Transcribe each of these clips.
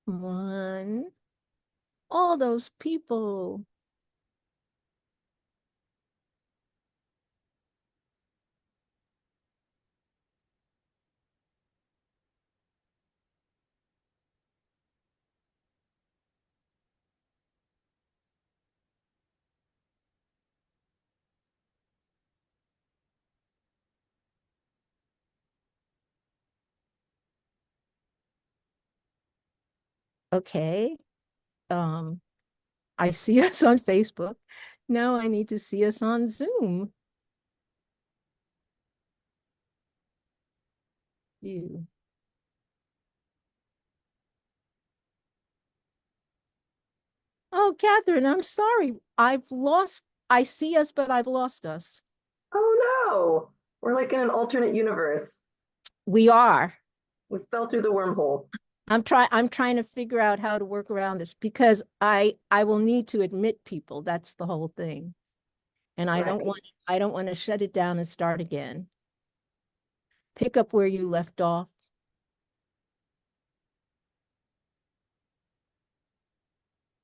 One. All those people. Okay. Um, I see us on Facebook. Now I need to see us on Zoom. You. Oh, Katharine, I'm sorry. I see us, but I've lost us. Oh no, we're like in an alternate universe. We are. We fell through the wormhole. I'm trying to figure out how to work around this because I will need to admit people. That's the whole thing. And Right. I don't want to shut it down and start again. Pick up where you left off.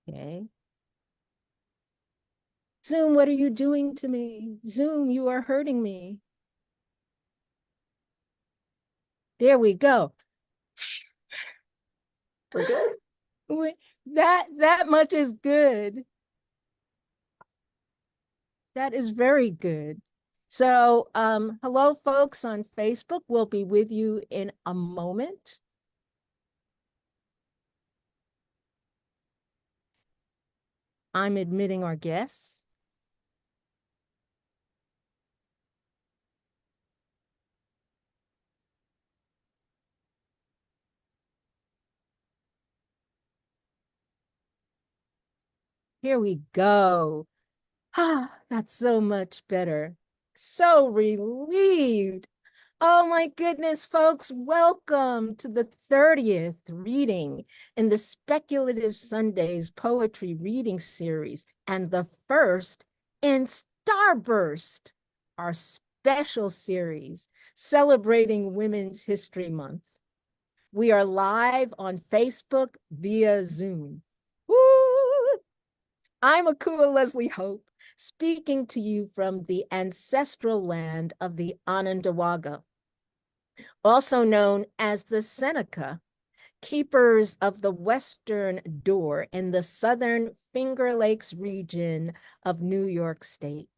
Okay. Zoom, what are you doing to me? Zoom, you are hurting me. There we go. We're good. That much is good. That is very good. So, hello, folks on Facebook. We'll be with you in a moment. I'm admitting our guests. Here we go. Ah, that's so much better. So relieved. Oh my goodness, folks, welcome to the 30th reading in the Speculative Sundays Poetry Reading Series and the first in Starburst, our special series celebrating Women's History Month. We are live on Facebook via Zoom. Woo! I'm Akua Lezli Hope, speaking to you from the ancestral land of the Onondaga, also known as the Seneca, keepers of the western door in the southern Finger Lakes region of New York State.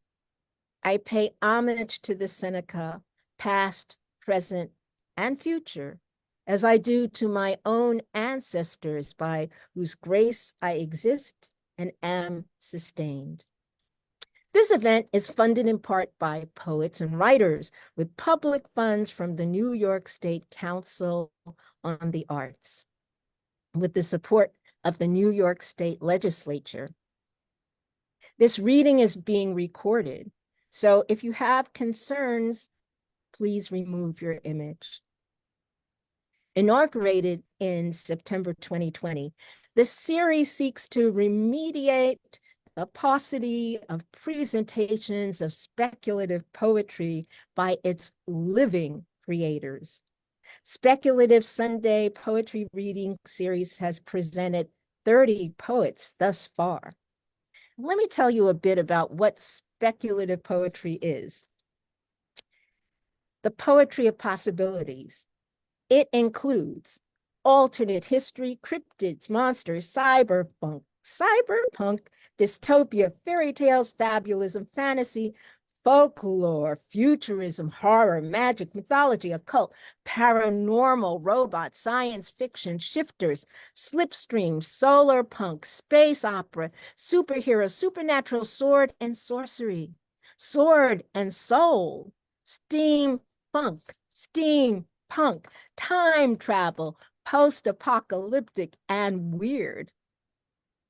I pay homage to the Seneca, past, present, and future, as I do to my own ancestors by whose grace I exist and am sustained. This event is funded in part by poets and writers with public funds from the New York State Council on the Arts, with the support of the New York State Legislature. This reading is being recorded, so if you have concerns, please remove your image. Inaugurated in September 2020, the series seeks to remediate the paucity of presentations of speculative poetry by its living creators. Speculative Sunday Poetry Reading Series has presented 30 poets thus far. Let me tell you a bit about what speculative poetry is. The poetry of possibilities. It includes alternate history, cryptids, monsters, cyberpunk, dystopia, fairy tales, fabulism, fantasy, folklore, futurism, horror, magic, mythology, occult, paranormal, robot, science fiction, shifters, slipstream, solar punk, space opera, superhero, supernatural, sword and sorcery, sword and soul, steampunk, time travel, post-apocalyptic, and weird.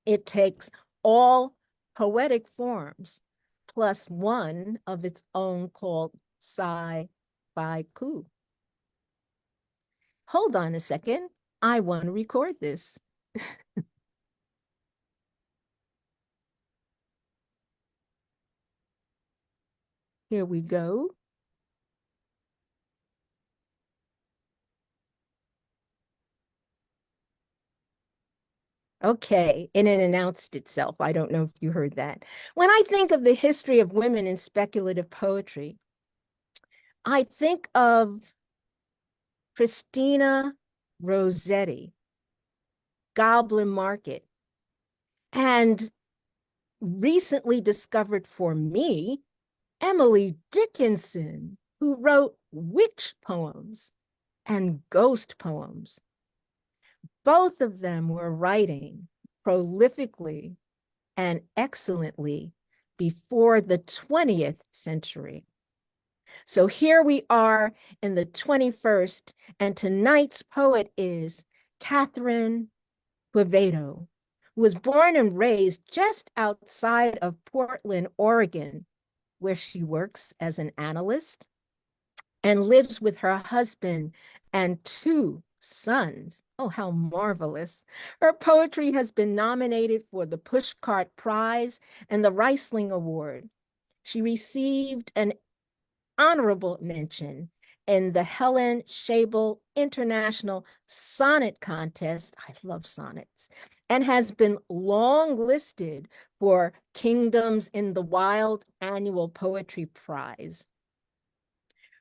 It takes all poetic forms plus one of its own called sci-fi coup. Hold on a second. I want to record this. Here we go. Okay, and it announced itself. I don't know if you heard that. When I think of the history of women in speculative poetry, I think of Christina Rossetti, Goblin Market, and recently discovered for me, Emily Dickinson, who wrote witch poems and ghost poems. Both of them were writing prolifically and excellently before the 20th century. So here we are in the 21st, and tonight's poet is Katharine Quevedo, who was born and raised just outside of Portland, Oregon, where she works as an analyst and lives with her husband and two sons. Oh, how marvelous. Her poetry has been nominated for the Pushcart Prize and the Riesling Award. She received an honorable mention in the Helen Shabel International Sonnet Contest. I love sonnets, and has been long listed for Kingdoms in the Wild Annual Poetry Prize.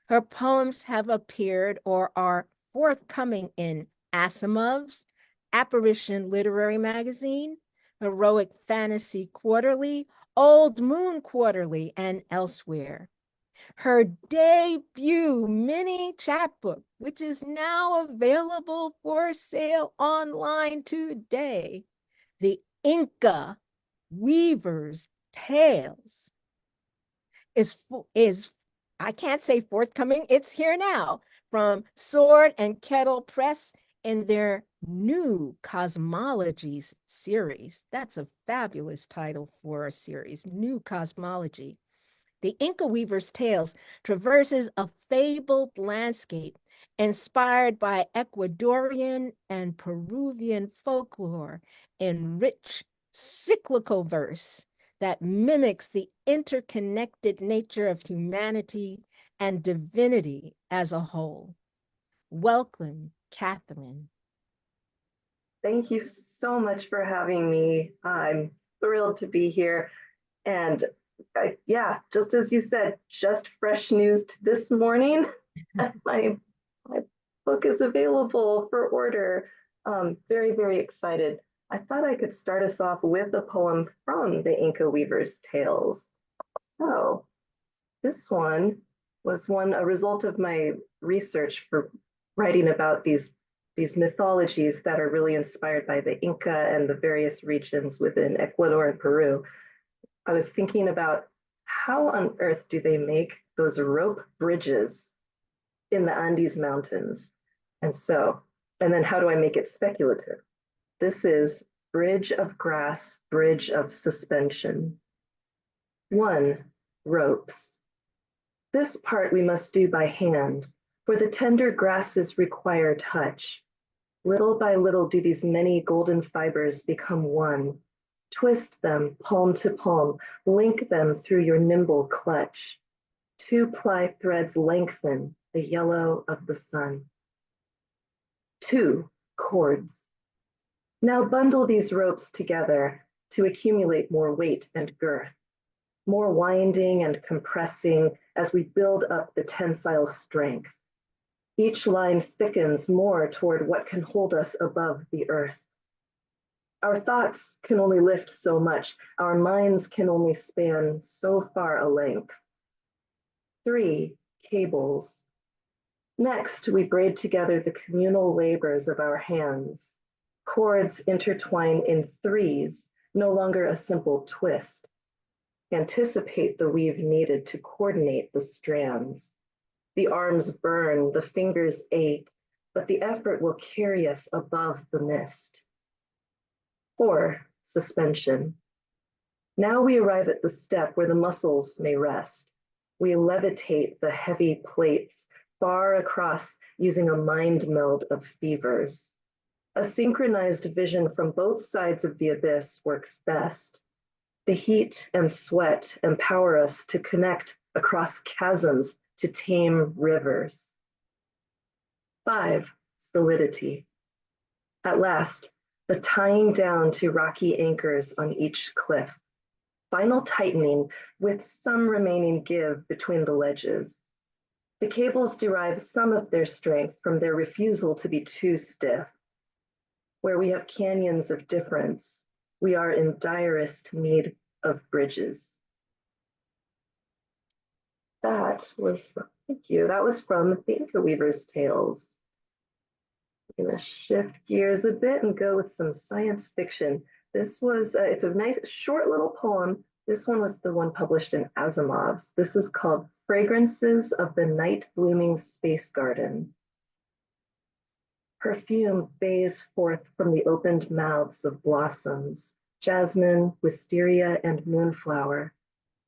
Her poems have appeared or are forthcoming in Asimov's Apparition Literary Magazine, Heroic Fantasy Quarterly, Old Moon Quarterly, and elsewhere. Her debut mini chapbook, which is now available for sale online today, The Inca Weaver's Tales, is I can't say forthcoming, it's here now from Sword and Kettle Press in their New Cosmologies series. That's a fabulous title for a series, New Cosmology. The Inca Weaver's Tales traverses a fabled landscape inspired by Ecuadorian and Peruvian folklore in rich cyclical verse that mimics the interconnected nature of humanity and divinity as a whole. Welcome, Katharine. Thank you so much for having me. I'm thrilled to be here. And yeah, just as you said, just fresh news this morning. my book is available for order. Very, very excited. I thought I could start us off with a poem from the Inca Weaver's Tales. So this one was a result of my research for writing about these mythologies that are really inspired by the Inca and the various regions within Ecuador and Peru. I was thinking about how on earth do they make those rope bridges in the Andes Mountains? And then how do I make it speculative? This is Bridge of Grass, Bridge of Suspension. 1. Ropes. This part we must do by hand, for the tender grasses require touch. Little by little do these many golden fibers become one. Twist them palm to palm, link them through your nimble clutch. 2-ply threads lengthen the yellow of the sun. 2. Cords. Now bundle these ropes together to accumulate more weight and girth, more winding and compressing as we build up the tensile strength. Each line thickens more toward what can hold us above the earth. Our thoughts can only lift so much. Our minds can only span so far a length. 3. Cables. Next, we braid together the communal labors of our hands. Cords intertwine in threes, no longer a simple twist. Anticipate the weave needed to coordinate the strands. The arms burn, the fingers ache, but the effort will carry us above the mist. 4. Suspension. Now we arrive at the step where the muscles may rest. We levitate the heavy plates far across using a mind meld of fevers. A synchronized vision from both sides of the abyss works best. The heat and sweat empower us to connect across chasms to tame rivers. 5. Solidity. At last, the tying down to rocky anchors on each cliff, final tightening with some remaining give between the ledges. The cables derive some of their strength from their refusal to be too stiff. Where we have canyons of difference, we are in direst need of bridges. Thank you, that was from the Inca Weaver's Tales. I'm gonna shift gears a bit and go with some science fiction. This was, it's a nice short little poem. This one was the one published in Asimov's. This is called Fragrances of the Night Blooming Space Garden. Perfume bays forth from the opened mouths of blossoms, jasmine, wisteria, and moonflower,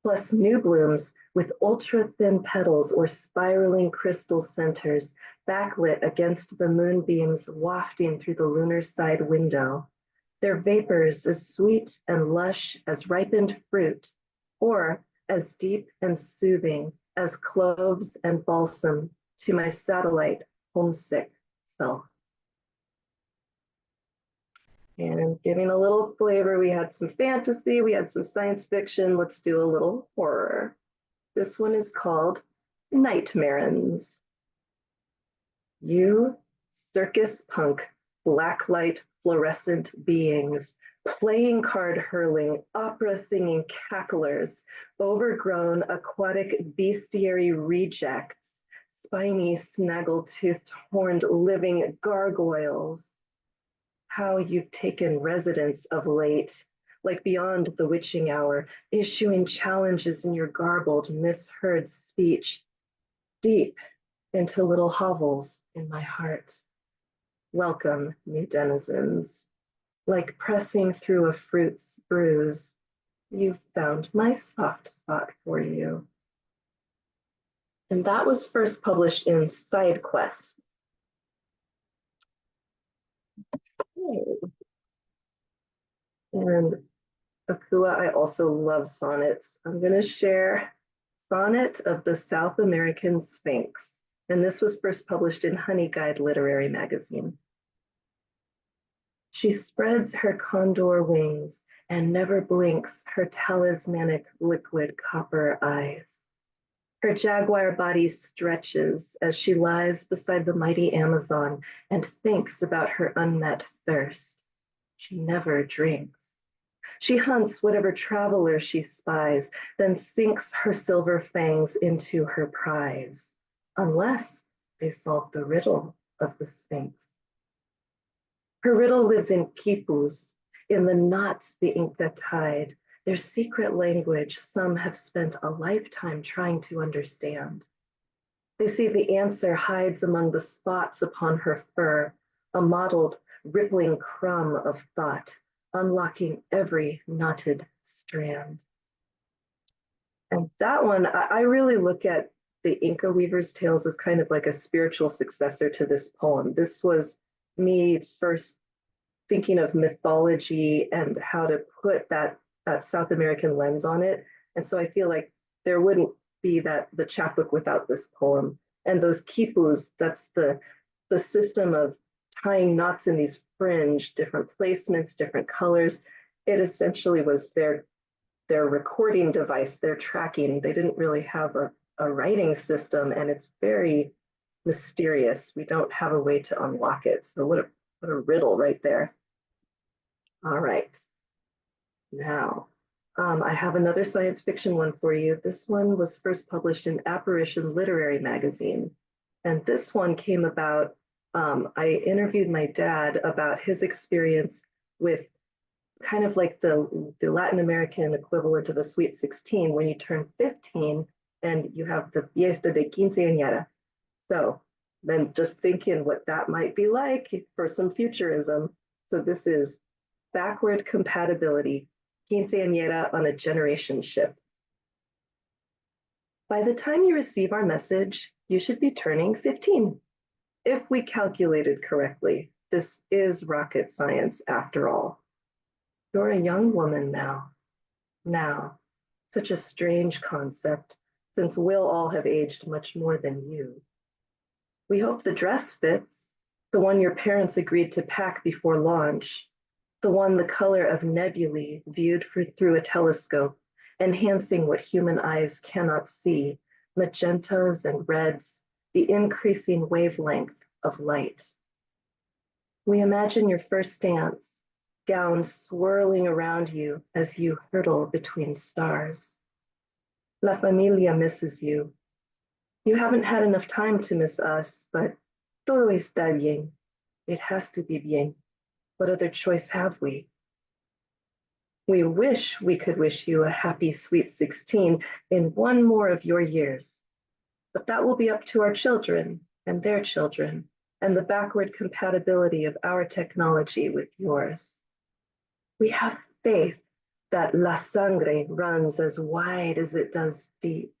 plus new blooms with ultra-thin petals or spiraling crystal centers backlit against the moonbeams wafting through the lunar side window, their vapors as sweet and lush as ripened fruit, or as deep and soothing as cloves and balsam to my satellite homesick self. And giving a little flavor, we had some fantasy, we had some science fiction. Let's do a little horror. This one is called Nightmarins. You circus punk, blacklight fluorescent beings, playing card hurling, opera singing cacklers, overgrown aquatic bestiary rejects, spiny snaggle-toothed horned living gargoyles. How you've taken residence of late, like beyond the witching hour, issuing challenges in your garbled, misheard speech, deep into little hovels in my heart. Welcome, new denizens. Like pressing through a fruit's bruise, you've found my soft spot for you. And that was first published in Side Quest. And Akua, I also love sonnets. I'm going to share Sonnet of the South American Sphinx. And this was first published in Honey Guide Literary Magazine. She spreads her condor wings and never blinks her talismanic liquid copper eyes. Her jaguar body stretches as she lies beside the mighty Amazon and thinks about her unmet thirst. She never drinks. She hunts whatever traveler she spies, then sinks her silver fangs into her prize, unless they solve the riddle of the Sphinx. Her riddle lives in quipus, in the knots the Inca tied, their secret language some have spent a lifetime trying to understand. They see the answer hides among the spots upon her fur, a mottled, rippling crumb of thought, unlocking every knotted strand. And that one, I really look at the Inca Weaver's Tales as kind of like a spiritual successor to this poem. This was me first thinking of mythology and how to put that South American lens on it. And so I feel like there wouldn't be the chapbook without this poem. And those quipus, that's the system of tying knots in these fringe, different placements, different colors. It essentially was their recording device, their tracking. They didn't really have a writing system, and it's very mysterious. We don't have a way to unlock it. So what a riddle right there. All right. Now, I have another science fiction one for you. This one was first published in Apparition Literary Magazine. And this one came about, I interviewed my dad about his experience with kind of like the Latin American equivalent of a Sweet 16 when you turn 15 and you have the Fiesta de Quinceañera. So then just thinking what that might be like for some futurism. So this is backward compatibility, Quinceañera on a generation ship. By the time you receive our message, you should be turning 15. If we calculated correctly, this is rocket science after all. You're a young woman now. Now, such a strange concept, since we'll all have aged much more than you. We hope the dress fits, the one your parents agreed to pack before launch. the one the color of nebulae viewed through a telescope, enhancing what human eyes cannot see, magentas and reds, the increasing wavelength of light. We imagine your first dance, gowns swirling around you as you hurtle between stars. La Familia misses you. You haven't had enough time to miss us, but todo está bien. It has to be bien. What other choice have we? We wish we could wish you a happy sweet 16 in one more of your years, but that will be up to our children and their children and the backward compatibility of our technology with yours. We have faith that la sangre runs as wide as it does deep,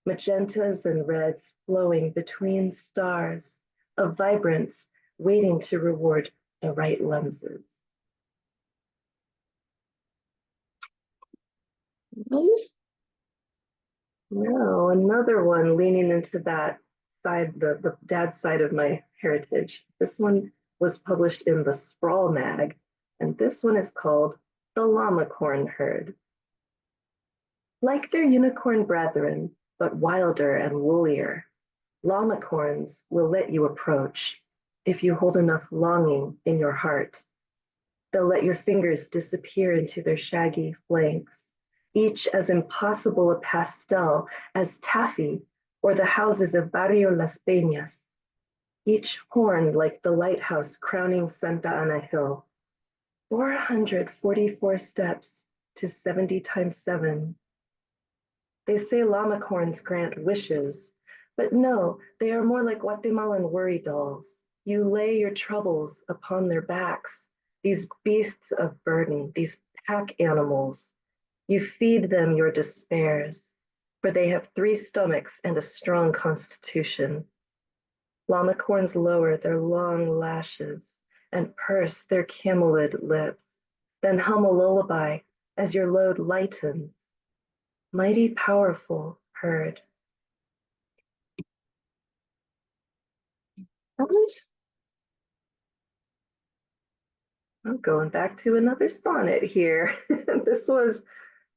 magentas and reds flowing between stars, of vibrance waiting to reward the right lenses. No, another one leaning into that side, the dad side of my heritage. This one was published in the Sprawl Mag, and this one is called The Llamacorn Herd. Like their unicorn brethren, but wilder and woollier, llamacorns will let you approach if you hold enough longing in your heart. They'll let your fingers disappear into their shaggy flanks, each as impossible a pastel as taffy or the houses of Barrio Las Peñas, each horned like the lighthouse crowning Santa Ana Hill. 444 steps to 70 times 7. They say llamacorns grant wishes, but no, they are more like Guatemalan worry dolls. You lay your troubles upon their backs, these beasts of burden, these pack animals. You feed them your despairs, for they have 3 stomachs and a strong constitution. Llamacorns lower their long lashes and purse their camelid lips, then hum a lullaby as your load lightens. Mighty powerful herd. I'm going back to another sonnet here.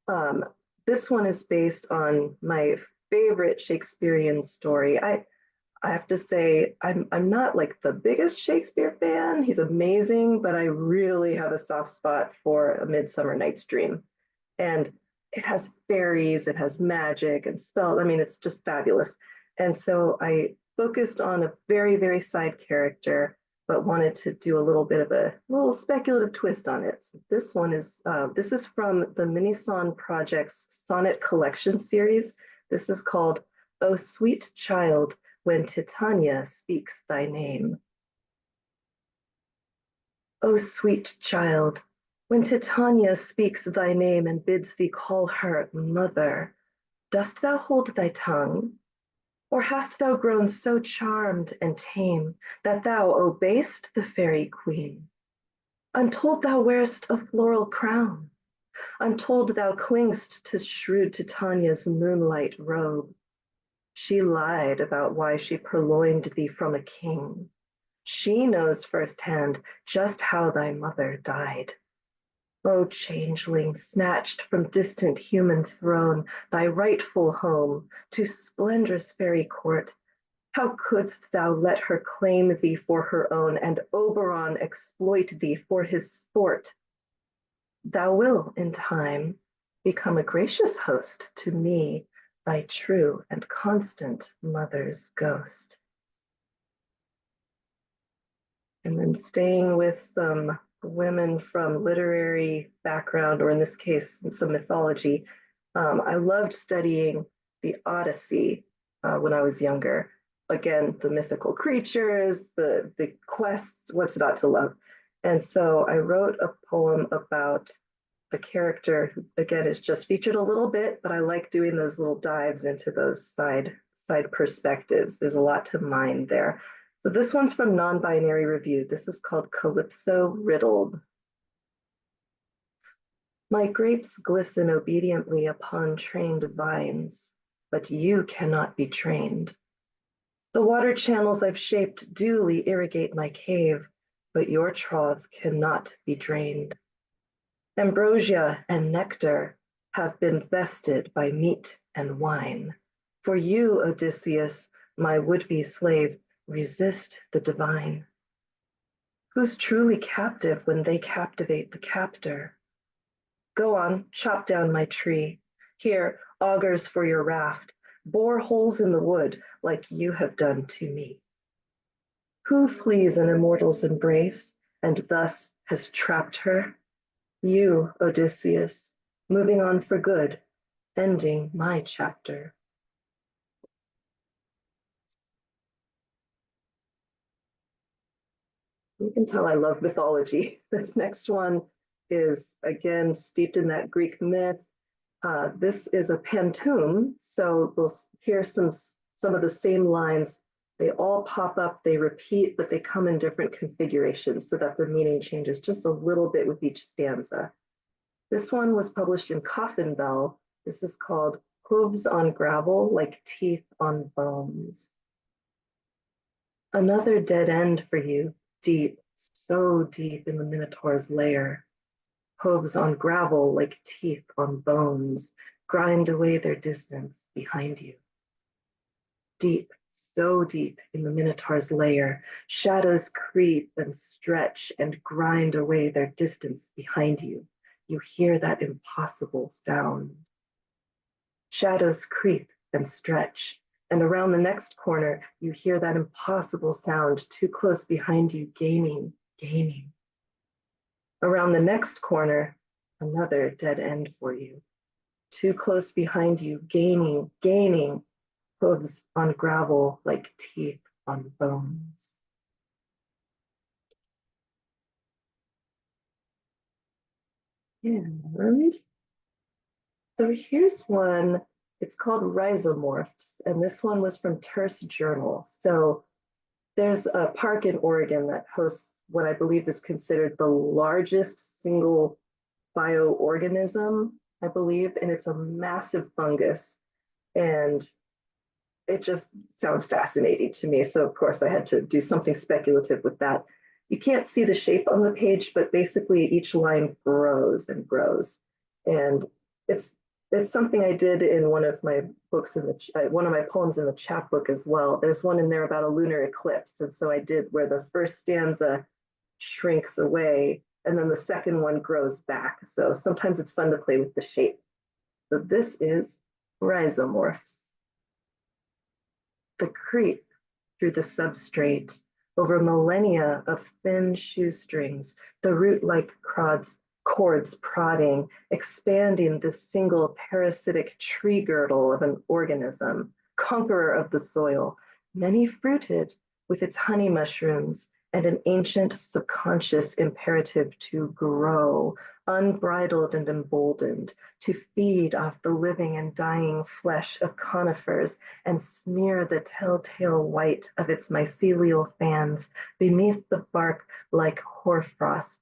Um, this one is based on my favorite Shakespearean story. I have to say, I'm not like the biggest Shakespeare fan. He's amazing, but I really have a soft spot for A Midsummer Night's Dream. And it has fairies, it has magic and spells. I mean, it's just fabulous. And so I focused on a very, very side character, but wanted to do a little bit of a little speculative twist on it. So this is from the Minison Project's Sonnet Collection series. This is called "O Sweet Child, When Titania Speaks Thy Name." O sweet child, when Titania speaks thy name and bids thee call her mother, dost thou hold thy tongue? Or hast thou grown so charmed and tame that thou obey'st the fairy queen? Untold thou wear'st a floral crown, untold thou cling'st to shrewd Titania's moonlight robe. She lied about why she purloined thee from a king. She knows firsthand just how thy mother died. O changeling, snatched from distant human throne, thy rightful home, to splendrous fairy court, how couldst thou let her claim thee for her own, and Oberon exploit thee for his sport? Thou will, in time, become a gracious host to me, thy true and constant mother's ghost. And then staying with some women from literary background, or in this case, some mythology. I loved studying the Odyssey when I was younger. Again, the mythical creatures, the quests, what's not to love? And so I wrote a poem about a character who, again, is just featured a little bit, but I like doing those little dives into those side perspectives. There's a lot to mine there. So this one's from Non-Binary Review. This is called Calypso Riddled. My grapes glisten obediently upon trained vines, but you cannot be trained. The water channels I've shaped duly irrigate my cave, but your trough cannot be drained. Ambrosia and nectar have been bested by meat and wine. For you, Odysseus, my would-be slave, resist the divine. Who's truly captive when they captivate the captor? Go on, chop down my tree. Here, augers for your raft. Bore holes in the wood like you have done to me. Who flees an immortal's embrace and thus has trapped her? You, Odysseus, moving on for good, ending my chapter. You can tell I love mythology. This next one is, again, steeped in that Greek myth. This is a pantoum, so we'll hear some of the same lines. They all pop up, they repeat, but they come in different configurations so that the meaning changes just a little bit with each stanza. This one was published in Coffin Bell. This is called Hooves on Gravel Like Teeth on Bones. Another dead end for you, deep, so deep in the Minotaur's lair. Hooves on gravel like teeth on bones, grind away their distance behind you. Deep, so deep in the Minotaur's lair, shadows creep and stretch and grind away their distance behind you. You hear that impossible sound. Shadows creep and stretch, and around the next corner, you hear that impossible sound too close behind you, gaining, gaining. Around the next corner, another dead end for you. Too close behind you, gaining, gaining, hooves on gravel like teeth on bones. And so here's one, it's called Rhizomorphs, and this one was from Terse Journal. So there's a park in Oregon that hosts what I believe is considered the largest single bioorganism, I believe, and it's a massive fungus. And it just sounds fascinating to me. So of course I had to do something speculative with that. You can't see the shape on the page, but basically each line grows and grows. And it's it's something I did in one of my books in the one of my poems in the chapbook as well. There's one in there about a lunar eclipse, and so I did where the first stanza shrinks away and then the second one grows back. So sometimes it's fun to play with the shape. So this is Rhizomorphs. The creep through the substrate over millennia of thin shoestrings, the root-like cords prodding, expanding this single parasitic tree girdle of an organism, conqueror of the soil, many-fruited with its honey mushrooms and an ancient subconscious imperative to grow, unbridled and emboldened, to feed off the living and dying flesh of conifers and smear the telltale white of its mycelial fans beneath the bark like hoarfrost,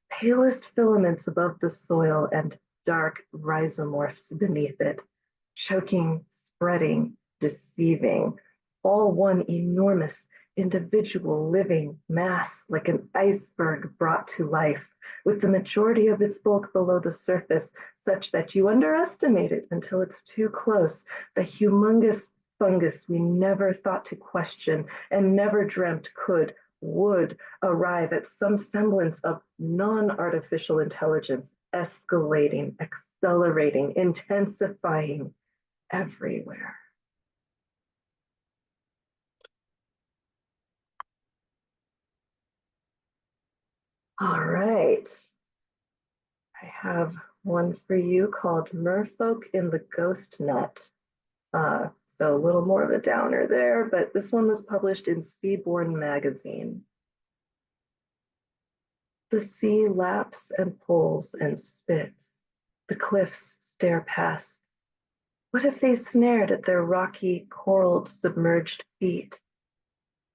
palest filaments above the soil and dark rhizomorphs beneath it, choking, spreading, deceiving, all one enormous individual living mass like an iceberg brought to life, with the majority of its bulk below the surface, such that you underestimate it until it's too close, the humongous fungus we never thought to question and never dreamt would arrive at some semblance of non-artificial intelligence, escalating, accelerating, intensifying everywhere. All right. I have one for you called Merfolk in the Ghost Net. So a little more of a downer there, but this one was published in Seaborn magazine. The sea laps and pulls and spits. The cliffs stare past. What if they snared at their rocky, coralled, submerged feet?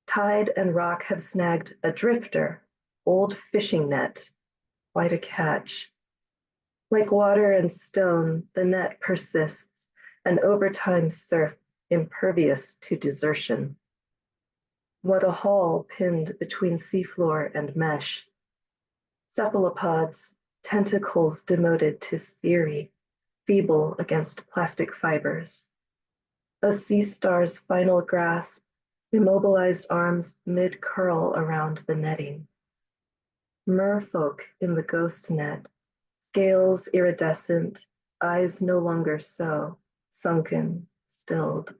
Tide and rock have snagged a drifter, old fishing net, quite a catch. Like water and stone, the net persists, an overtime surf impervious to desertion. What a haul pinned between seafloor and mesh. Cephalopods, tentacles demoted to theory, feeble against plastic fibers. A sea star's final grasp, immobilized arms mid-curl around the netting. Merfolk in the ghost net, scales iridescent, eyes no longer so, sunken, stilled.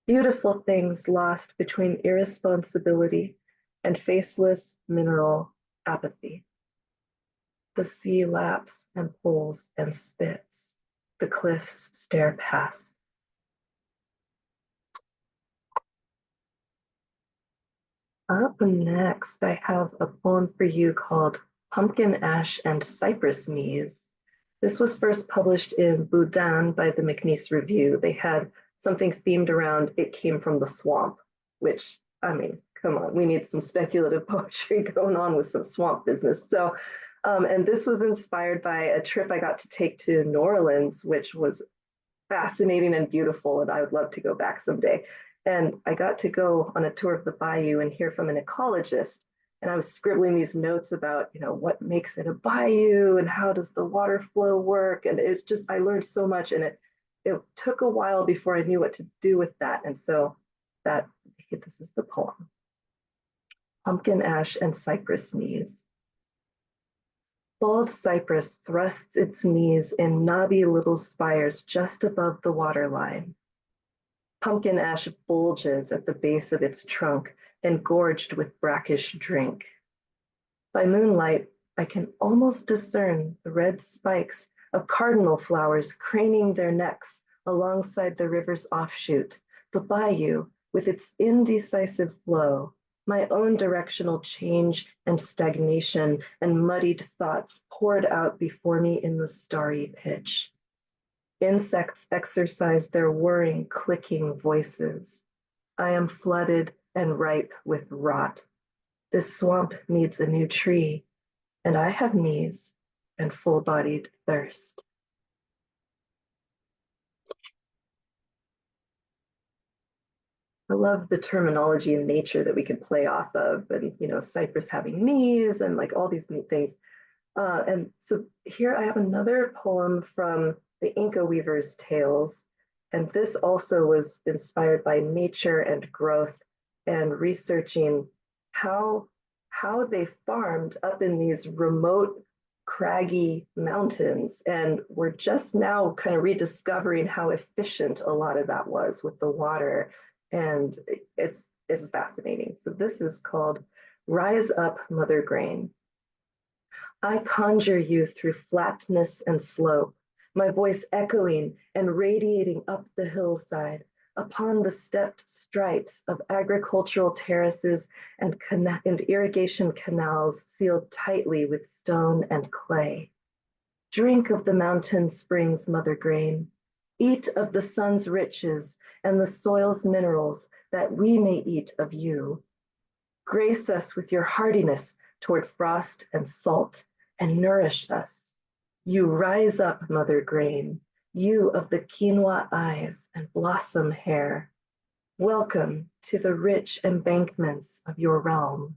Beautiful things lost between irresponsibility and faceless mineral apathy. The sea laps and pulls and spits. The cliffs stare past. Up next, I have a poem for you called Pumpkin Ash and Cypress Knees. This was first published in Boudin by the McNeese Review. They had something themed around It Came from the Swamp, which, I mean, come on, we need some speculative poetry going on with some swamp business. So, and this was inspired by a trip I got to take to New Orleans, which was fascinating and beautiful, and I would love to go back someday. And I got to go on a tour of the bayou and hear from an ecologist. And I was scribbling these notes about, what makes it a bayou and how does the water flow work. And it's just, I learned so much, and it took a while before I knew what to do with that. And so this is the poem. Pumpkin Ash and Cypress Knees. Bald cypress thrusts its knees in knobby little spires just above the waterline. Pumpkin ash bulges at the base of its trunk, engorged with brackish drink. By moonlight, I can almost discern the red spikes of cardinal flowers craning their necks alongside the river's offshoot, the bayou with its indecisive flow, my own directional change and stagnation and muddied thoughts poured out before me in the starry pitch. Insects exercise their whirring, clicking voices. I am flooded and ripe with rot. This swamp needs a new tree, and I have knees and full-bodied thirst. I love the terminology in nature that we can play off of, and cypress having knees and like all these neat things. And so here I have another poem from the Inca Weaver's Tales, and this also was inspired by nature and growth and researching how they farmed up in these remote craggy mountains, and we're just now kind of rediscovering how efficient a lot of that was with the water, and it's fascinating. So this is called Rise Up, Mother Grain. I conjure you through flatness and slope, my voice echoing and radiating up the hillside, upon the stepped stripes of agricultural terraces and irrigation canals sealed tightly with stone and clay. Drink of the mountain springs, mother grain. Eat of the sun's riches and the soil's minerals, that we may eat of you. Grace us with your hardiness toward frost and salt, and nourish us. You rise up, mother grain, you of the quinoa eyes and blossom hair. Welcome to the rich embankments of your realm.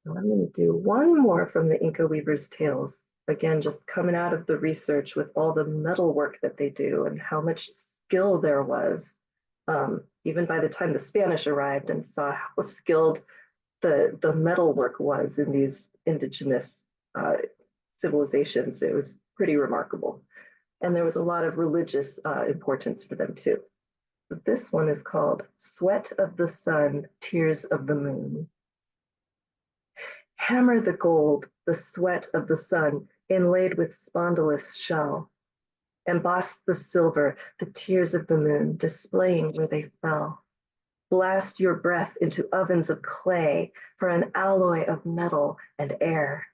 So I'm going to do one more from the Inca Weaver's Tales. Again, just coming out of the research with all the metal work that they do and how much skill there was. Even by the time the Spanish arrived and saw how skilled the metal work was in these indigenous civilizations, it was pretty remarkable. And there was a lot of religious importance for them too. But this one is called Sweat of the Sun, Tears of the Moon. Hammer the gold, the sweat of the sun, inlaid with spondylus shell. Emboss the silver, the tears of the moon, displaying where they fell. Blast your breath into ovens of clay for an alloy of metal and air.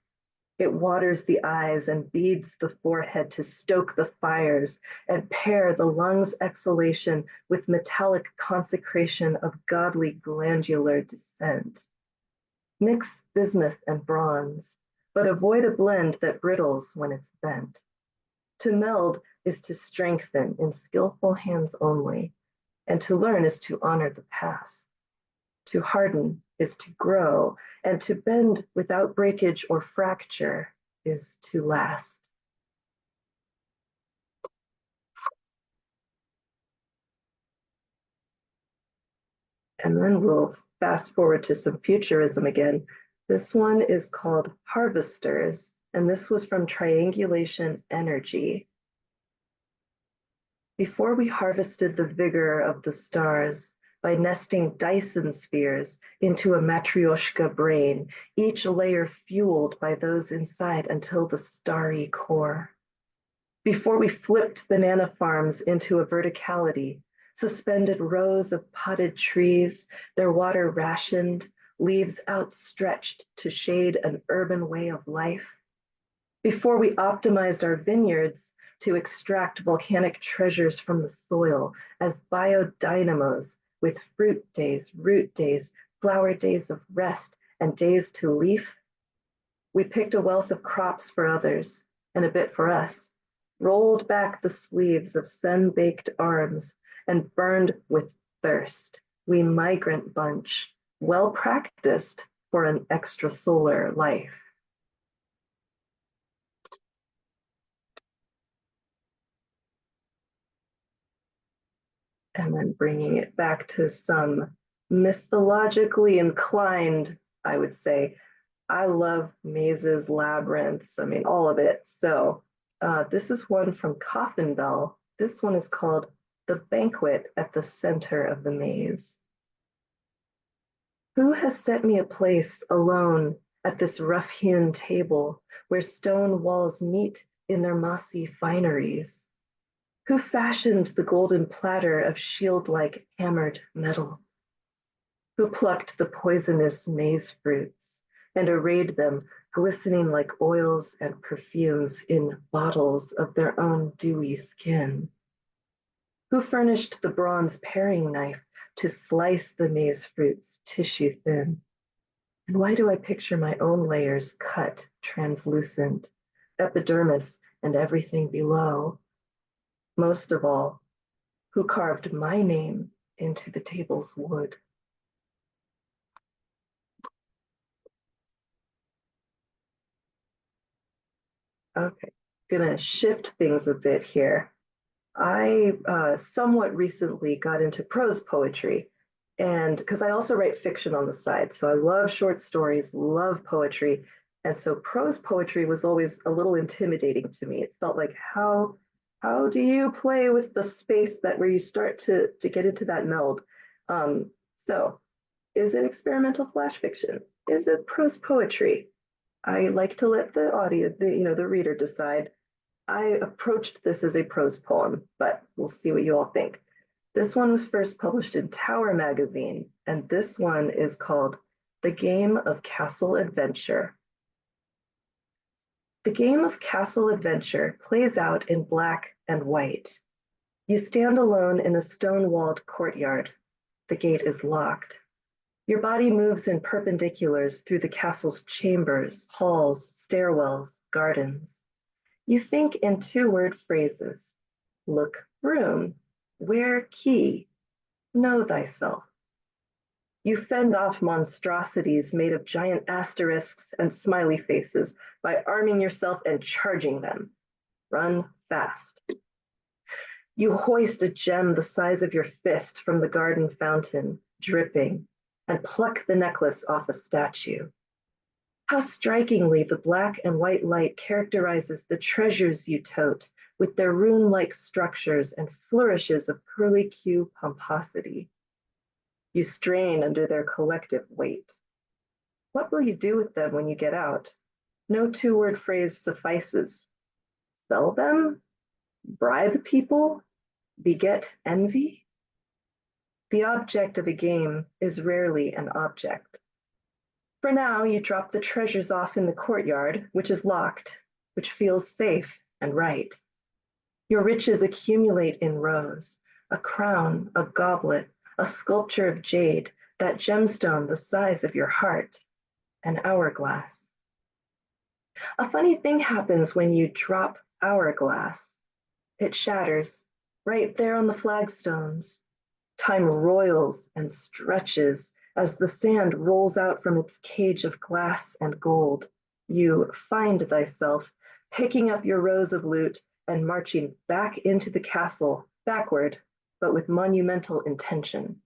It waters the eyes and beads the forehead to stoke the fires and pair the lungs' exhalation with metallic consecration of godly glandular descent. Mix bismuth and bronze, but avoid a blend that brittles when it's bent. To meld is to strengthen in skillful hands only, and to learn is to honor the past. To harden is to grow, and to bend without breakage or fracture is to last. And then we'll fast forward to some futurism again. This one is called Harvesters, and this was from Triangulation Energy. Before we harvested the vigor of the stars by nesting Dyson spheres into a matryoshka brain, each layer fueled by those inside until the starry core. Before we flipped banana farms into a verticality, suspended rows of potted trees, their water rationed, leaves outstretched to shade an urban way of life. Before we optimized our vineyards to extract volcanic treasures from the soil as biodynamos with fruit days, root days, flower days of rest, and days to leaf. We picked a wealth of crops for others and a bit for us, rolled back the sleeves of sun-baked arms, and burned with thirst. We migrant bunch, well practiced for an extrasolar life. And then bringing it back to some mythologically inclined, I would say. I love mazes, labyrinths, I mean, all of it. So this is one from Coffin Bell. This one is called The Banquet at the Center of the Maze. Who has set me a place alone at this rough-hewn table where stone walls meet in their mossy fineries? Who fashioned the golden platter of shield-like hammered metal? Who plucked the poisonous maize fruits and arrayed them glistening like oils and perfumes in bottles of their own dewy skin? Who furnished the bronze paring knife to slice the maize fruits tissue thin? And why do I picture my own layers cut translucent, epidermis and everything below? Most of all, who carved my name into the table's wood? Okay, gonna shift things a bit here. I somewhat recently got into prose poetry, and because I also write fiction on the side, so I love short stories, love poetry, and so prose poetry was always a little intimidating to me. It felt like how do you play with the space that where you start to get into that meld? So is it experimental flash fiction? Is it prose poetry? I like to let the audience, the reader decide. I approached this as a prose poem, but we'll see what you all think. This one was first published in Tower magazine, and this one is called The Game of Castle Adventure. The game of castle adventure plays out in black and white. You stand alone in a stone-walled courtyard. The gate is locked. Your body moves in perpendiculars through the castle's chambers, halls, stairwells, gardens. You think in two-word phrases. Look room, wear key, know thyself. You fend off monstrosities made of giant asterisks and smiley faces by arming yourself and charging them. Run fast. You hoist a gem the size of your fist from the garden fountain, dripping, and pluck the necklace off a statue. How strikingly the black and white light characterizes the treasures you tote with their rune-like structures and flourishes of curly-Q pomposity. You strain under their collective weight. What will you do with them when you get out? No two-word phrase suffices. Sell them? Bribe people? Beget envy? The object of a game is rarely an object. For now, you drop the treasures off in the courtyard, which is locked, which feels safe and right. Your riches accumulate in rows, a crown, a goblet, a sculpture of jade, that gemstone the size of your heart, an hourglass. A funny thing happens when you drop hourglass. It shatters right there on the flagstones. Time roils and stretches As the sand rolls out from its cage of glass and gold, you find thyself picking up your rows of loot and marching back into the castle, backward, but with monumental intention.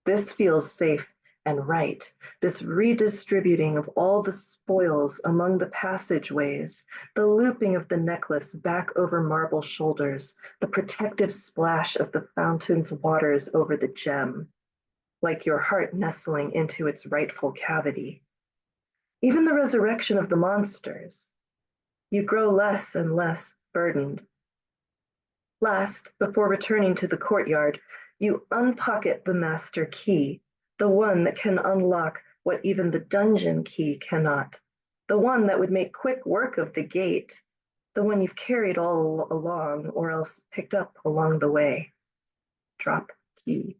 This feels safe and right, this redistributing of all the spoils among the passageways, the looping of the necklace back over marble shoulders, the protective splash of the fountain's waters over the gem, like your heart nestling into its rightful cavity. Even the resurrection of the monsters, you grow less and less burdened. Last, before returning to the courtyard, you unpocket the master key, the one that can unlock what even the dungeon key cannot, the one that would make quick work of the gate, the one you've carried all along or else picked up along the way. Drop key.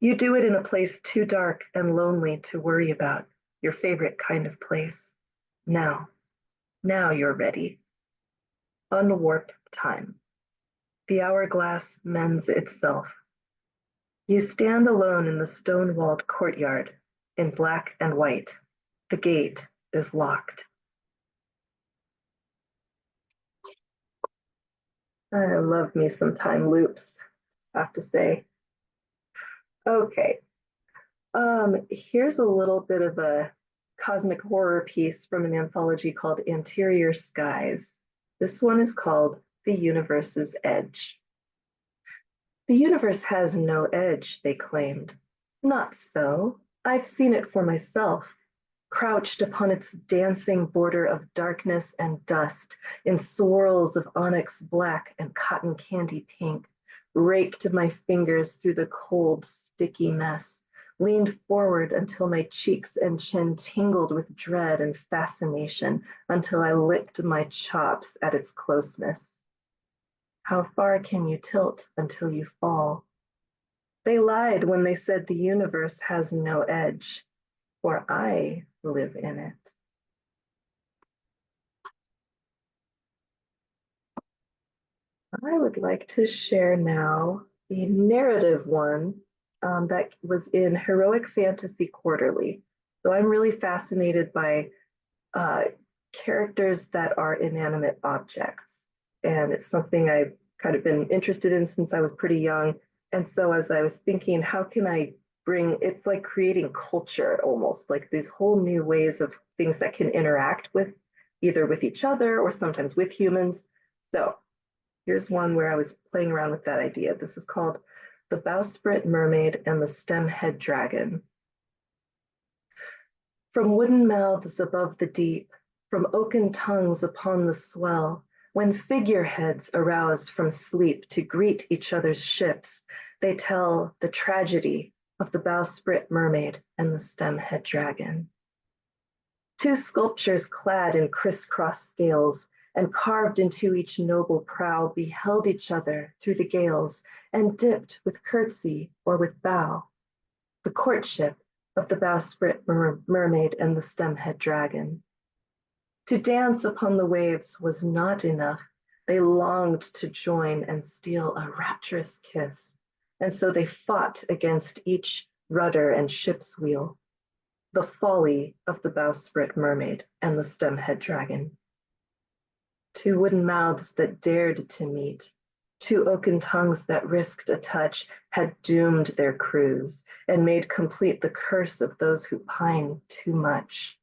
You do it in a place too dark and lonely to worry about, your favorite kind of place. Now you're ready. Unwarp time. The hourglass mends itself. You stand alone in the stone-walled courtyard, in black and white. The gate is locked. I love me some time loops, I have to say. Okay, here's a little bit of a cosmic horror piece from an anthology called Interior Skies. This one is called The Universe's Edge. The universe has no edge, they claimed. Not so. I've seen it for myself, crouched upon its dancing border of darkness and dust, in swirls of onyx black and cotton candy pink, raked my fingers through the cold, sticky mess, leaned forward until my cheeks and chin tingled with dread and fascination, until I licked my chops at its closeness. How far can you tilt until you fall? They lied when they said the universe has no edge, for I live in it. I would like to share now the narrative one that was in Heroic Fantasy Quarterly. So I'm really fascinated by uh, characters that are inanimate objects. And it's something I've kind of been interested in since I was pretty young. And so as I was thinking, how can I bring, it's like creating culture almost, like these whole new ways of things that can interact with either with each other or sometimes with humans. So here's one where I was playing around with that idea. This is called The Bowsprit Mermaid and the Stemhead Dragon. From wooden mouths above the deep, from oaken tongues upon the swell, when figureheads arouse from sleep to greet each other's ships, they tell the tragedy of the bowsprit mermaid and the stemhead dragon. Two sculptures clad in crisscross scales and carved into each noble prow beheld each other through the gales and dipped with curtsy or with bow. The courtship of the bowsprit mermaid and the stemhead dragon. To dance upon the waves was not enough. They longed to join and steal a rapturous kiss, and so they fought against each rudder and ship's wheel. The folly of the bowsprit mermaid and the stemhead dragon. Two wooden mouths that dared to meet, two oaken tongues that risked a touch, had doomed their crews and made complete the curse of those who pine too much.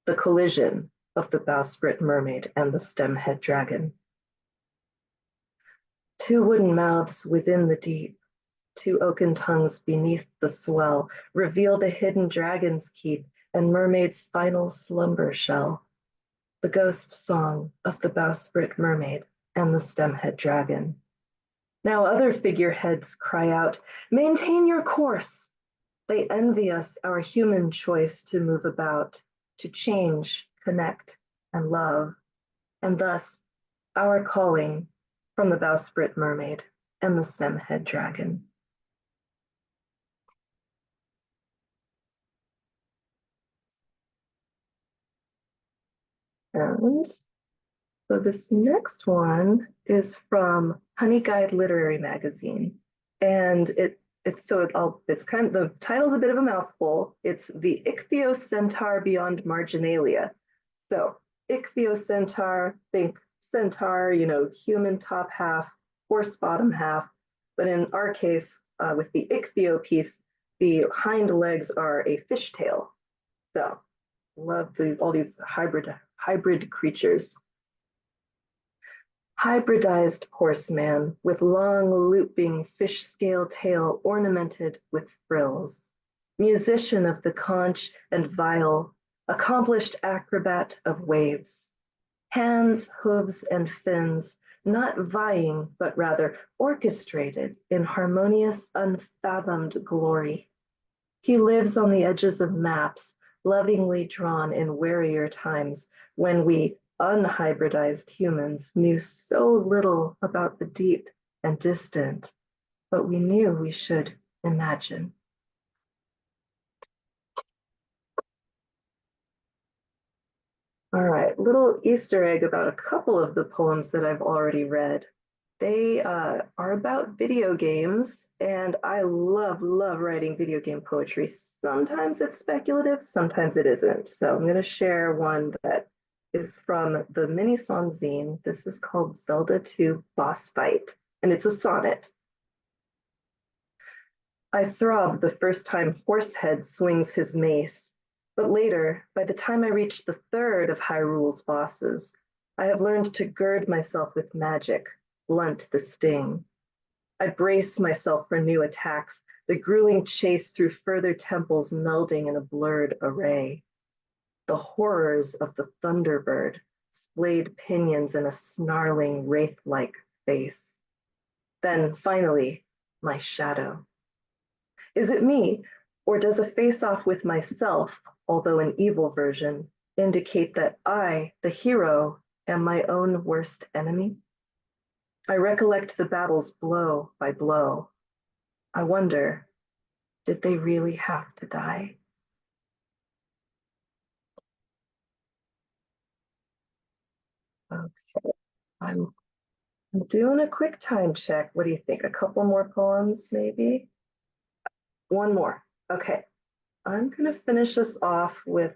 The collision of the bowsprit mermaid and the stemhead dragon. Two wooden mouths within the deep, two oaken tongues beneath the swell, reveal the hidden dragon's keep and mermaid's final slumber shell. The ghost song of the bowsprit mermaid and the stemhead dragon. Now other figureheads cry out, maintain your course. They envy us our human choice to move about, to change, connect, and love, and thus our calling from the bowsprit mermaid and the stemhead dragon. And so this next one is from Honey Guide Literary Magazine. And it it's kind of, the title's a bit of a mouthful. It's the Ichthyocentaur Beyond Marginalia. So Ichthyocentaur, think centaur, human top half, horse bottom half. But in our case, with the ichthyo piece, the hind legs are a fishtail. So love all these hybrid creatures. Hybridized horseman with long looping fish scale tail ornamented with frills. Musician of the conch and viol, accomplished acrobat of waves. Hands, hooves, and fins, not vying, but rather orchestrated in harmonious, unfathomed glory. He lives on the edges of maps, lovingly drawn in warier times when we unhybridized humans knew so little about the deep and distant, but we knew we should imagine. All right, little Easter egg about a couple of the poems that I've already read. They are about video games, and I love writing video game poetry. Sometimes it's speculative, sometimes it isn't. So I'm going to share one that is from the mini zine. This is called Zelda 2 Boss Fight, and it's a sonnet. I throb the first time Horsehead swings his mace, but later, by the time I reach the third of Hyrule's bosses, I have learned to gird myself with magic, blunt the sting. I brace myself for new attacks, the grueling chase through further temples melding in a blurred array. The horrors of the Thunderbird, splayed pinions and a snarling wraith-like face. Then, finally, my shadow. Is it me, or does a face-off with myself, although an evil version, indicate that I, the hero, am my own worst enemy? I recollect the battles blow by blow. I wonder, did they really have to die? Okay, I'm doing a quick time check. What do you think? A couple more poems, maybe? One more. Okay, I'm gonna finish us off with,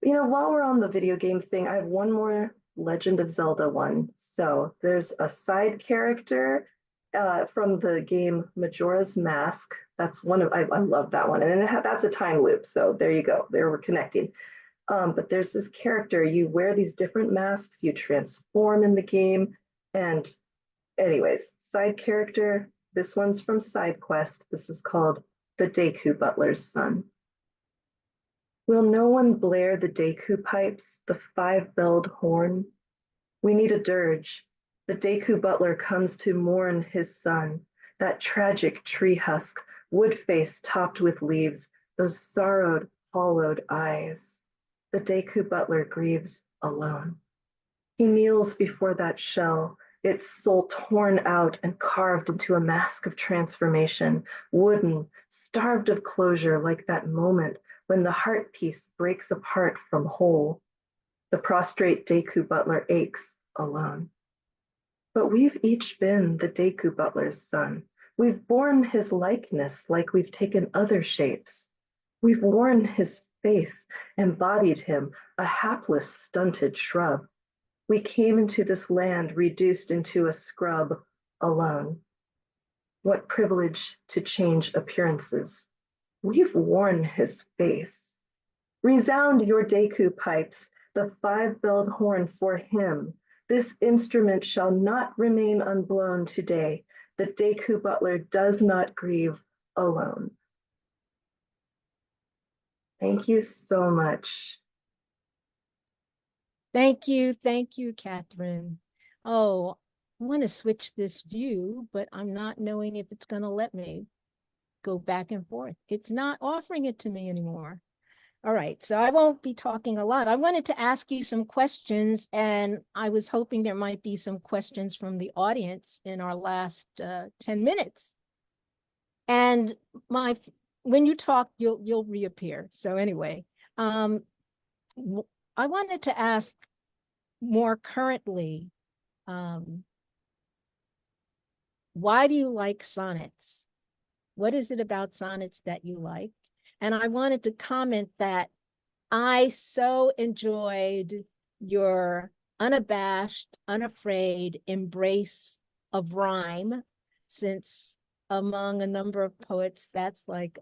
while we're on the video game thing, I have one more Legend of Zelda one. So there's a side character from the game Majora's Mask. That's one of, I love that one. And that's a time loop. So there you go. There we're connecting. But there's this character, you wear these different masks, you transform in the game. And anyways, side character, this one's from Side Quest. This is called The Deku Butler's Son. Will no one blare the Deku pipes, the five-belled horn? We need a dirge. The Deku butler comes to mourn his son, that tragic tree husk, wood face topped with leaves, those sorrowed, hollowed eyes. The Deku butler grieves alone. He kneels before that shell, its soul torn out and carved into a mask of transformation, wooden, starved of closure, like that moment when the heart piece breaks apart from whole. The prostrate Deku butler aches alone. But we've each been the Deku butler's son. We've borne his likeness like we've taken other shapes. We've worn his face, embodied him, a hapless, stunted shrub. We came into this land reduced into a scrub alone. What privilege to change appearances. We've worn his face. Resound your Deku pipes, the five-belled horn for him. This instrument shall not remain unblown today. The Deku butler does not grieve alone. Thank you so much. Thank you, Katharine. Oh, I want to switch this view, but I'm not knowing if it's going to let me go back and forth. It's not offering it to me anymore. All right, so I won't be talking a lot. I wanted to ask you some questions, and I was hoping there might be some questions from the audience in our last 10 minutes. And when you talk, you'll reappear. So anyway, I wanted to ask more currently, why do you like sonnets? What is it about sonnets that you like? And I wanted to comment that I so enjoyed your unabashed, unafraid embrace of rhyme, since among a number of poets, that's like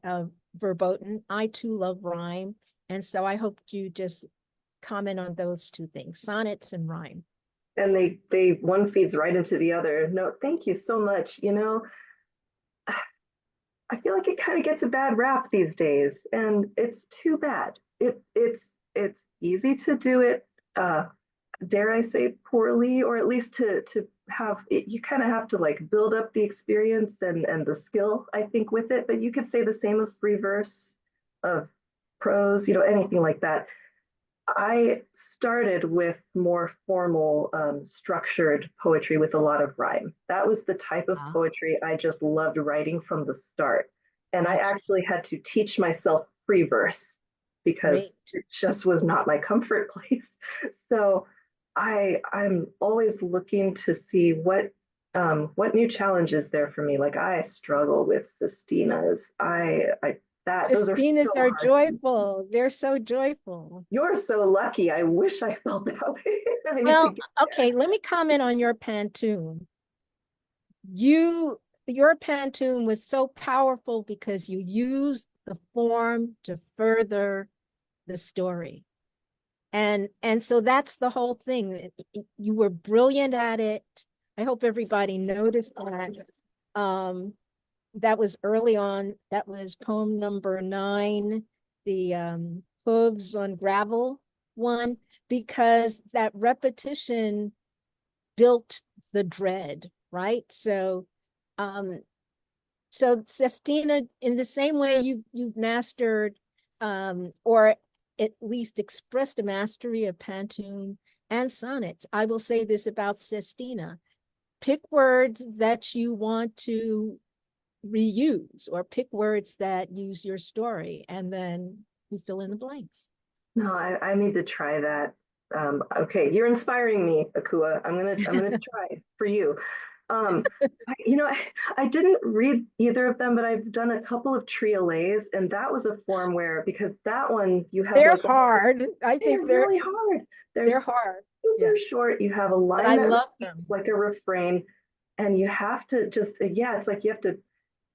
verboten. I too love rhyme. And so I hope you just comment on those two things, sonnets and rhyme. And they one feeds right into the other. No, thank you so much. I feel like it kind of gets a bad rap these days, and it's too bad. It's easy to do it, uh, dare I say, poorly, or at least to have it. You kind of have to like build up the experience and the skill, I think, with it. But you could say the same of free verse, of prose, anything like that. I started with more formal, structured poetry with a lot of rhyme. That was the type of Ah, poetry I just loved writing from the start. And I gotcha. actually had to teach myself free verse because Great. it just was not my comfort place. So I'm always looking to see what new challenge is there for me. Like I struggle with sestinas. I that those are Sestinas so are hard. joyful. They're so joyful. You're so lucky. I wish I felt that way. I need to Well, get okay, let me comment on your Pantone. Your Pantone was so powerful because you used the form to further the story. And so that's the whole thing. You were brilliant at it. I hope everybody noticed that. Um, that was early on. That was poem number 9, the hooves on gravel one, because that repetition built the dread, right? Um, so Sestina, in the same way you've mastered, or at least expressed a mastery of Pantun and sonnets, I will say this about Sestina: pick words that you want to reuse, or pick words that use your story, and then you fill in the blanks. no, I need to try that. Okay, you're inspiring me, Akua. I'm gonna try for you. Um, I didn't read either of them, but I've done a couple of triolets, and that was a form where because that one you have They're like hard. I they're think really hard. They're they're hard. Yeah, super short. You have a but line I that love repeats them. like a refrain, and you have to just yeah, it's like you have to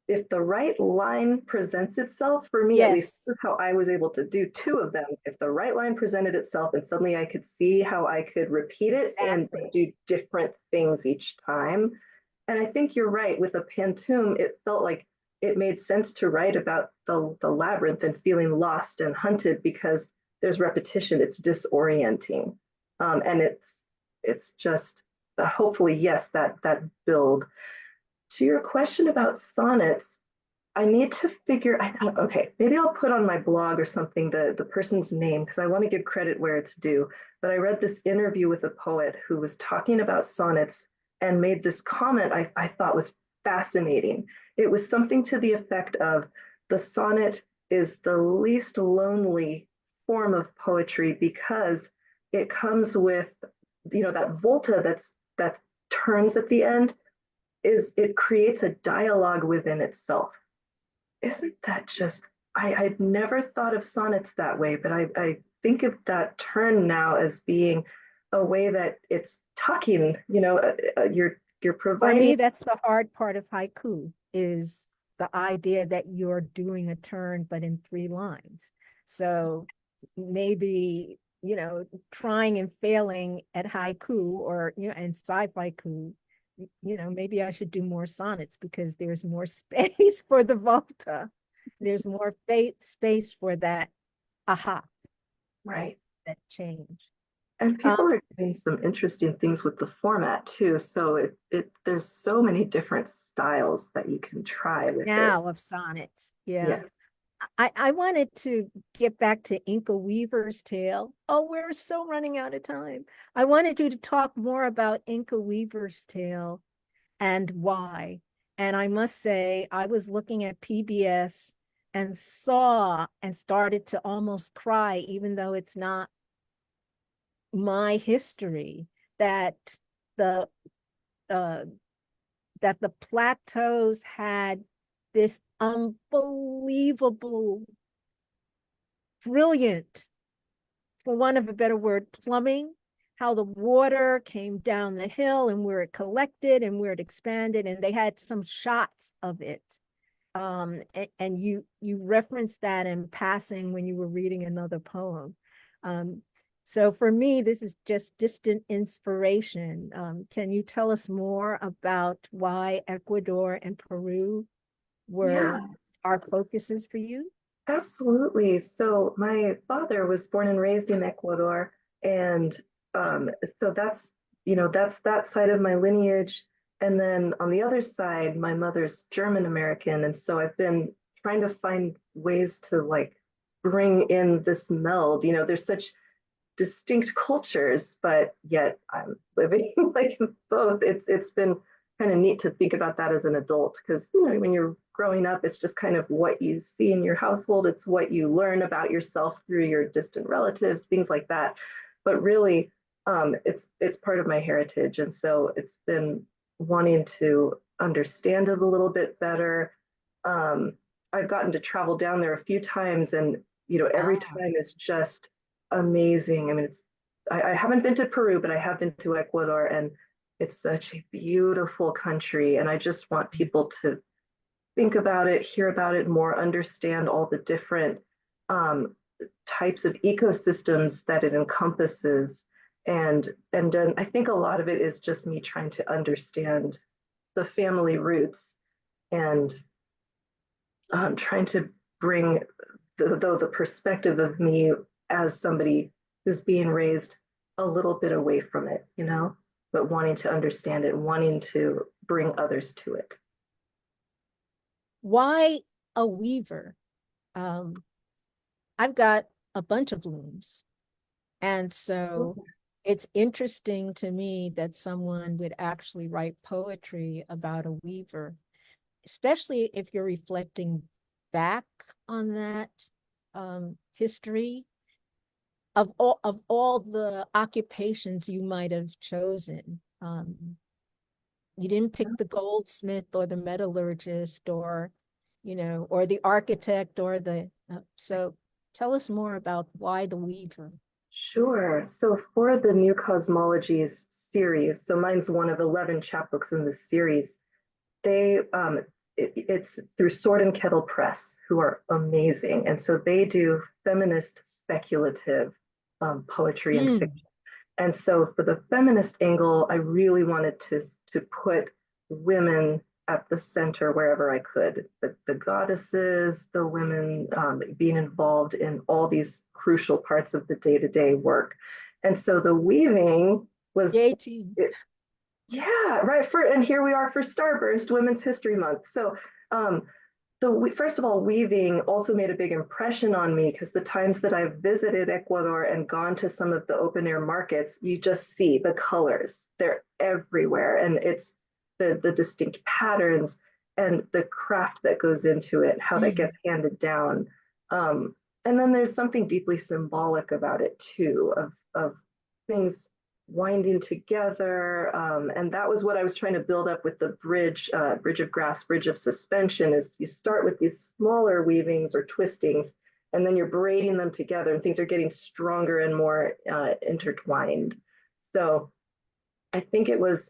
if the right line presents itself, for me at least, Yes, this is how I was able to do two of them. If the right line presented itself and suddenly I could see how I could repeat it and exactly. do different things each time. And I think you're right. With a pantoum, it felt like it made sense to write about the labyrinth and feeling lost and hunted because there's repetition. It's disorienting, and it's just hopefully yes that build to your question about sonnets. I need to figure. Okay, maybe I'll put on my blog or something the person's name because I want to give credit where it's due. But I read this interview with a poet who was talking about sonnets and made this comment I thought was fascinating. It was something to the effect of the sonnet is the least lonely form of poetry because it comes with that volta that turns at the end is it creates a dialogue within itself. Isn't that just I've never thought of sonnets that way, but I think of that turn now as being a way that it's talking, you're For providing. me, that's the hard part of haiku, is the idea that you're doing a turn, but in 3 lines. So maybe, trying and failing at haiku, or, and sci-fi-ku, maybe I should do more sonnets because there's more space for the volta. There's more space for that aha, that Right. that change. And Um, people are doing some interesting things with the format too. So it there's so many different styles that you can try with it. Now of sonnets, yeah. Yeah. I wanted to get back to Inca Weaver's tale. Oh, we're so running out of time. I wanted you to talk more about Inca Weaver's tale and why. And I must say, I was looking at PBS and saw and started to almost cry, even though it's not my history, that the uh, that the plateaus had this unbelievable, brilliant, for want of a better word, plumbing, how the water came down the hill and where it collected and where it expanded. And they had some shots of it. And you referenced that in passing when you were reading another poem. So for me, this is just distant inspiration. Can you tell us more about why Ecuador and Peru were Yeah, our focuses for you? absolutely. So my father was born and raised in Ecuador, and so that's that's that side of my lineage. And then on the other side, my mother's German American, and so I've been trying to find ways to like bring in this meld. There's such distinct cultures, but yet I'm living like both. It's been kind of neat to think about that as an adult because when you're growing up, it's just kind of what you see in your household. It's what you learn about yourself through your distant relatives, things like that. But really, it's part of my heritage, and so it's been wanting to understand it a little bit better. Um, I've gotten to travel down there a few times, and every Wow. time is just amazing. I mean, I haven't been to Peru, but I have been to Ecuador, and it's such a beautiful country. And I just want people to think about it, hear about it more, understand all the different um, types of ecosystems that it encompasses. And I think a lot of it is just me trying to understand the family roots and trying to bring the perspective of me as somebody who's being raised a little bit away from it, but wanting to understand it, wanting to bring others to it. Why a weaver? Um, I've got a bunch of looms. And so it's interesting to me that someone would actually write poetry about a weaver, especially if you're reflecting back on that history of all the occupations you might have chosen. You didn't pick the goldsmith or the metallurgist or the architect or so tell us more about why the weaver. Sure. So for the New Cosmologies series, so mine's one of 11 chapbooks in the series. It's through Sword and Kettle Press, who are amazing, and so they do feminist speculative poetry and Mm. fiction. And so for the feminist angle, I really wanted to put women at the center wherever I could. The goddesses, the women being involved in all these crucial parts of the day-to-day work. And so the weaving was Yay team. it, yeah, right. And here we are for Starburst, Women's History Month. So um, first of all, weaving also made a big impression on me because the times that I've visited Ecuador and gone to some of the open air markets, you just see the colors. They're everywhere. And it's the distinct patterns and the craft that goes into it, how that Mm. gets handed down. And then there's something deeply symbolic about it too, of things winding together. And that was what I was trying to build up with the bridge of grass, bridge of suspension, is you start with these smaller weavings or twistings, and then you're braiding them together and things are getting stronger and more intertwined. So I think it was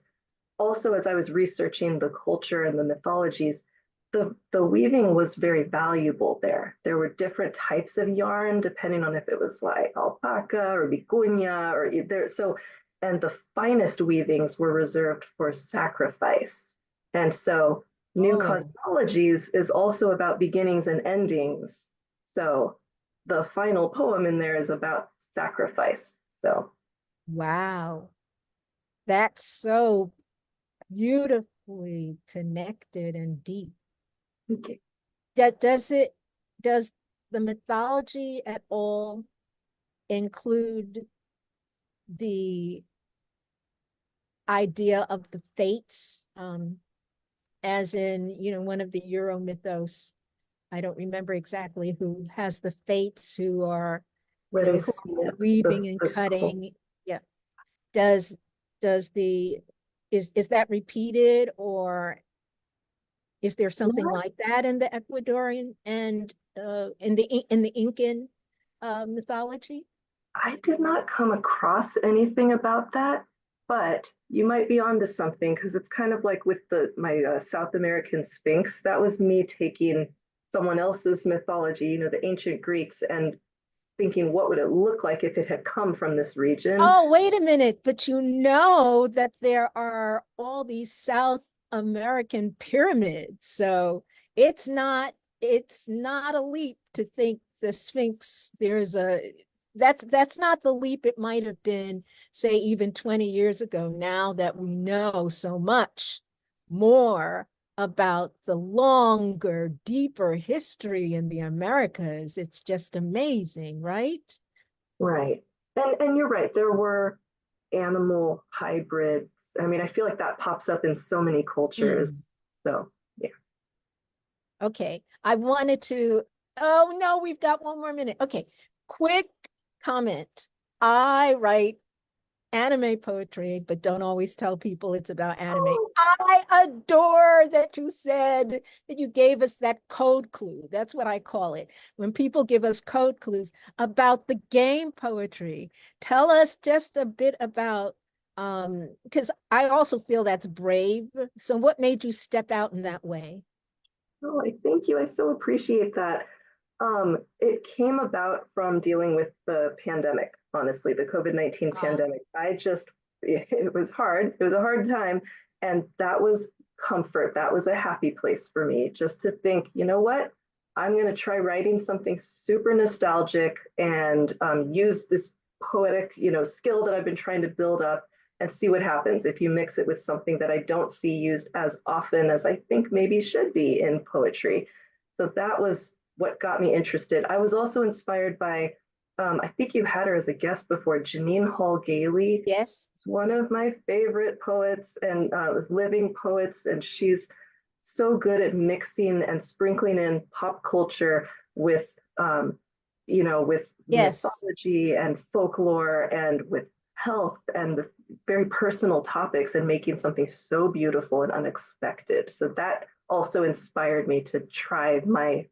also as I was researching the culture and the mythologies, the weaving was very valuable there. There were different types of yarn depending on if it was like alpaca or vicuña or there. So, and the finest weavings were reserved for sacrifice. And so, New Oh, Cosmologies is also about beginnings and endings. So, the final poem in there is about sacrifice. So, wow. That's so beautifully connected and deep. okay. Does the mythology at all include the idea of the fates? As in, one of the Euro mythos, I don't remember exactly who has the fates who are, Where they who are snip weaving and the coal. cutting. Yeah. Does does the is that repeated, or Is there something What? like that in the Ecuadorian and in the Incan mythology? I did not come across anything about that, but you might be onto something because it's kind of like with my South American Sphinx. That was me taking someone else's mythology, the ancient Greeks, and thinking what would it look like if it had come from this region. Oh, wait a minute, but you know that there are all these South American pyramids. So it's not a leap to think the Sphinx, that's not the leap it might have been, say, even 20 years ago, now that we know so much more about the longer, deeper history in the Americas. It's just amazing, right? Right. And you're right, there were animal hybrids. I mean, I feel like that pops up in so many Hmm. cultures. So, yeah. Okay. I wanted to, oh no, we've got one more minute. Okay. Quick comment. I write anime poetry, but don't always tell people it's about anime. Oh, I adore that you said that you gave us that code clue. That's what I call it. When people give us code clues about the game poetry, tell us just a bit about, because I also feel that's brave. So what made you step out in that way? oh, I thank you. I so appreciate that. It came about from dealing with the pandemic, honestly, the COVID-19 pandemic. It was hard. It was a hard time. And that was comfort. That was a happy place for me, just to think, you know what? I'm going to try writing something super nostalgic and use this poetic, skill that I've been trying to build up and see what happens if you mix it with something that I don't see used as often as I think maybe should be in poetry. So that was what got me interested. I was also inspired by, I think you had her as a guest before, Janine Hall Gailey. Yes. It's one of my favorite poets and living poets, and she's so good at mixing and sprinkling in pop culture with, with Yes. mythology and folklore and with health and the very personal topics and making something so beautiful and unexpected. So that also inspired me to try my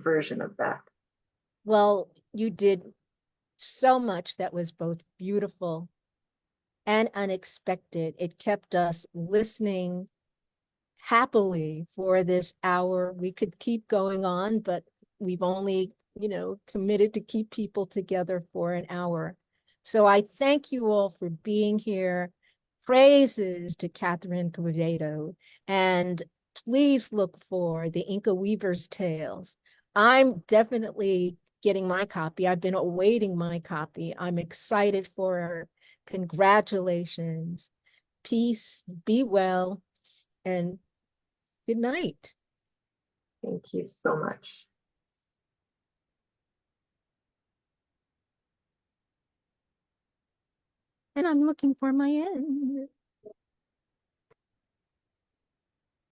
version of that. Well, you did so much that was both beautiful and unexpected. It kept us listening happily for this hour. We could keep going on, but we've only, committed to keep people together for an hour. So I thank you all for being here. Praises to Katharine Quevedo. And please look for the Inca Weaver's Tales. I'm definitely getting my copy. I've been awaiting my copy. I'm excited for her. Congratulations. Peace, be well, and good night. Thank you so much. And I'm looking for my end.